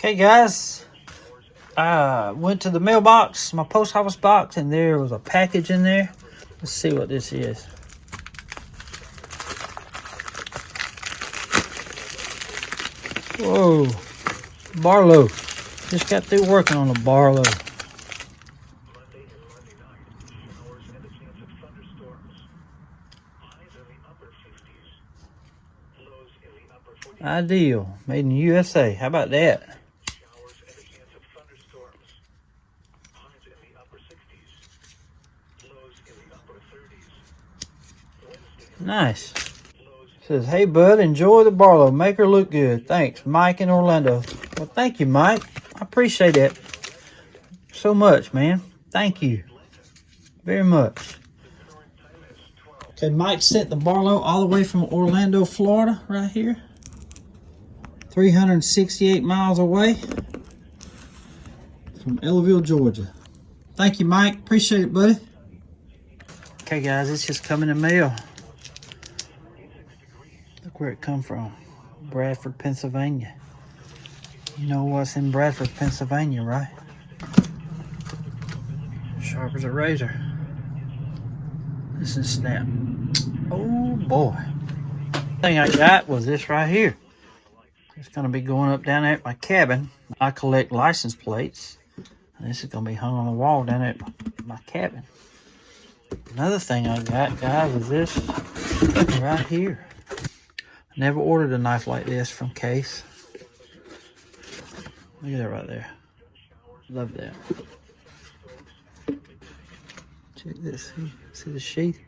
Okay, guys, I went to the mailbox, my post office box, and there was a package in there. Let's see what this is. Whoa, Barlow. Just got through working on the Barlow. Ideal, made in the USA. How about that? Nice. Says, hey bud, enjoy the Barlow. Make her look good. Thanks, Mike in Orlando. Well, thank you, Mike. I appreciate that so much, man. Thank you very much. Okay, Mike sent the Barlow all the way from Orlando, Florida, right here. 368 miles away from Ellaville, Georgia. Thank you, Mike. Appreciate it, buddy. Okay, guys, it's just coming in the mail. Look where it come from. Bradford, Pennsylvania. You know what's in Bradford, Pennsylvania, right? Sharp as a razor. This is snap. Oh boy. Thing I got was this right here. It's going to be going up down there at my cabin. I collect license plates. And this is going to be hung on the wall down at my cabin. Another thing I got, guys, is this right here. I never ordered a knife like this from Case. Look at that right there. Love that. Check this. See the sheath?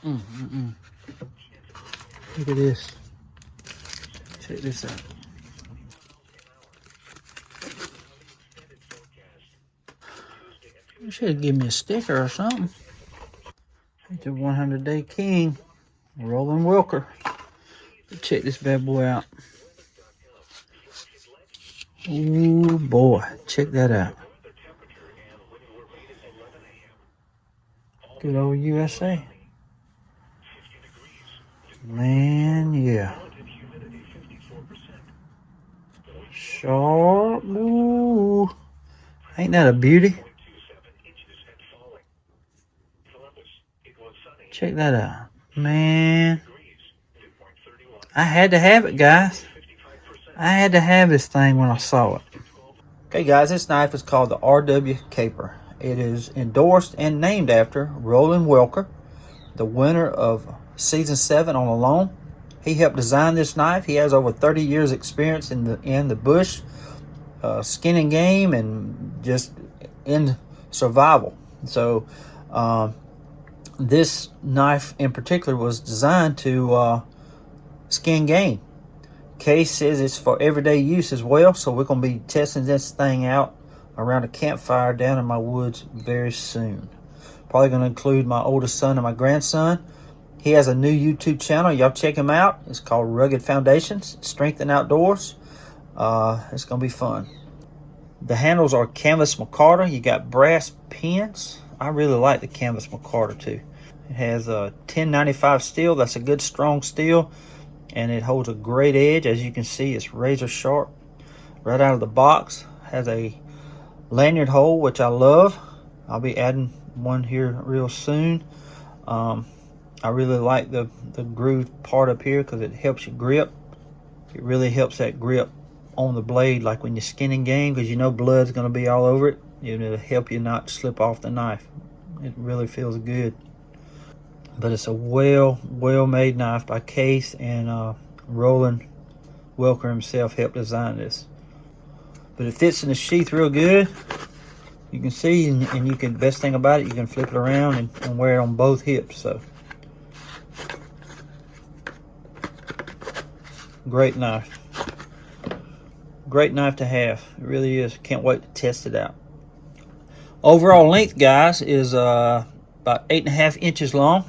Look at this. Check this out. You should have given me a sticker or something. It's a 100-day king, Roland Welker. Check this bad boy out. Ooh boy, check that out. Good old USA. Man, yeah. Sharp. Ooh. Ain't that a beauty? Check that out. Man. I had to have it, guys. I had to have this thing when I saw it. Okay, guys, this knife is called the RW Caper. It is endorsed and named after Roland Welker, the winner of Season 7 on Alone. He helped design this knife. He has over 30 years experience in the bush, skinning game, and just in survival. So this knife in particular was designed to skin game. Case says it's for everyday use as well, so we're going to be testing this thing out around a campfire down in my woods very soon. Probably going to include my oldest son and my grandson. He has a new YouTube channel. Y'all check him out. It's called Rugged Foundations, Strength and Outdoors. It's going to be fun. The handles are canvas micarta. You got brass pins. I really like the canvas micarta too. It has a 1095 steel. That's a good strong steel. And it holds a great edge. As you can see, it's razor sharp right out of the box. Has a lanyard hole, which I love. I'll be adding one here real soon. I really like the grooved part up here because it helps you grip. It really helps that grip on the blade, like when you're skinning game, because you know blood's going to be all over it. It'll help you not slip off the knife. It really feels good. But it's a well-made knife by Case, and Roland Welker himself helped design this. But it fits in the sheath real good. You can see, and you can, best thing about it, you can flip it around and wear it on both hips. So great knife. Great knife to have. It really is. Can't wait to test it out. Overall length, guys, is about 8.5 inches long.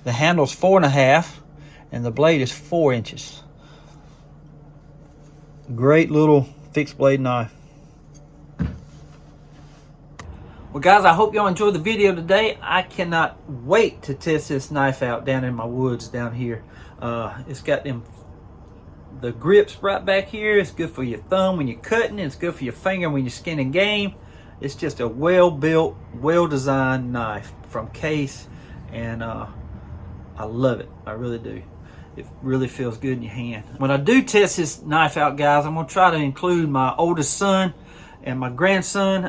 The handle's 4.5, and the blade is 4 inches. Great little fixed blade knife. Well, guys, I hope y'all enjoyed the video today. I cannot wait to test this knife out down in my woods down here. It's got the grips right back here. It's good for your thumb when you're cutting. It's good for your finger when you're skinning game. It's just a well-built, well-designed knife from Case, and I love it. I really do. It really feels good in your hand. When I do test this knife out, guys, I'm going to try to include my oldest son and my grandson.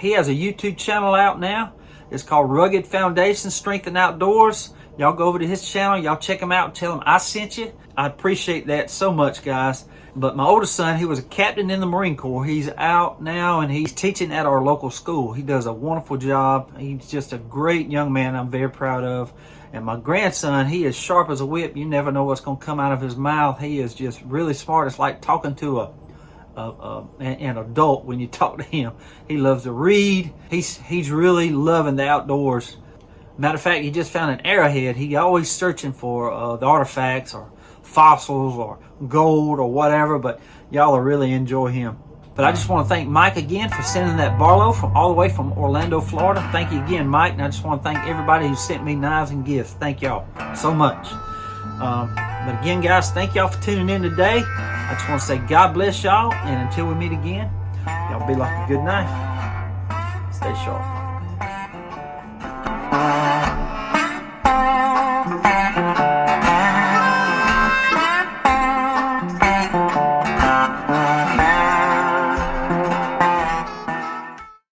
He has a YouTube channel out now. It's called Rugged Foundation Strength and Outdoors. Y'all go over to his channel. Y'all check him out and tell him I sent you. I appreciate that so much, guys. But my oldest son, he was a captain in the Marine Corps. He's out now and he's teaching at our local school. He does a wonderful job. He's just a great young man I'm very proud of. And my grandson, he is sharp as a whip. You never know what's going to come out of his mouth. He is just really smart. It's like talking to an adult when you talk to him. He loves to read. He's really loving the outdoors. Matter of fact, he just found an arrowhead. He always searching for the artifacts or fossils or gold or whatever, but y'all will really enjoy him. But I just want to thank Mike again for sending that Barlow from all the way from Orlando, Florida. Thank you again, Mike. And I just want to thank everybody who sent me knives and gifts. Thank y'all so much. But again, guys, thank y'all for tuning in today. I just want to say God bless y'all. And until we meet again, y'all be like a good knife. Stay sharp.